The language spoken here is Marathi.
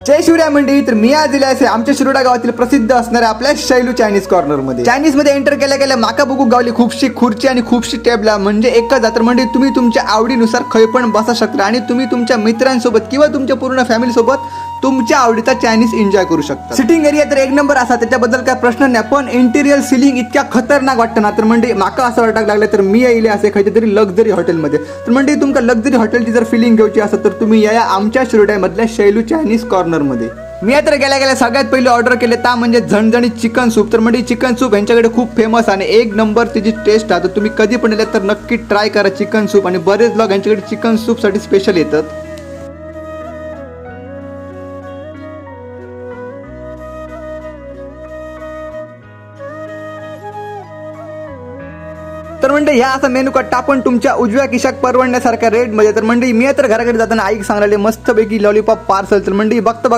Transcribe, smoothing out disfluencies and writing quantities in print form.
जय शिवराय मंडळी. तर मी आज दिले असे आमच्या शिरोडा गावातील प्रसिद्ध असणाऱ्या आपल्या शैलू चायनीज कॉर्नर मध्ये. चायनीज मध्ये एंटर केल्या गेल्या माका बघू गावली खूपशी खुर्ची आणि खूपशी टेबला, म्हणजे एकच जातर म्हणजे तुम्ही तुमच्या आवडीनुसार खय पण बसा शकता आणि तुम्ही तुमच्या मित्रांसोबत किंवा तुमच्या पूर्ण फॅमिली सोबत तुमच्या आवडीचा चायनीज एन्जॉय करू शकता. सिटिंग एरिया तर एक नंबर असा, त्याच्याबद्दल काय प्रश्न नाही. पण इंटिरियर सिलिंग इतक्या खतरनाक वाटतं ना, तर म्हणजे माका असं वाटायला लागलं तर मी येईल असे खायचे तरी लक्झरी हॉटेलमध्ये. तर म्हणजे तुमका लक्झरी हॉटेलची जर फिलिंग घ्यायची असेल तर तुम्ही या आमच्या शिरोड्यामधल्या शैलू चायनीज कॉर्नर मध्ये. मी आता गेल्या सगळ्यात पहिले ऑर्डर केले ता म्हणजे झणझणीत चिकन सूप. तर म्हणजे चिकन सूप यांच्याकडे खूप फेमस आणि एक नंबर त्याची टेस्ट आहे. तर तुम्ही कधी पण येतात तर नक्की ट्राय करा चिकन सूप. आणि बरेच लोक यांच्याकडे चिकन सूप साठी स्पेशल येतात. तर म्हणजे ह्या असा मेनू कार्ड टाकून तुमच्या उजव्या खिशात परवडण्यासारख्या रेट मध्ये. तर म्हणजे मी तर घराकडे जाताना आईक सांगायला मस्तपैकी लॉलीपॉप पार्सल. तर म्हणजे बघता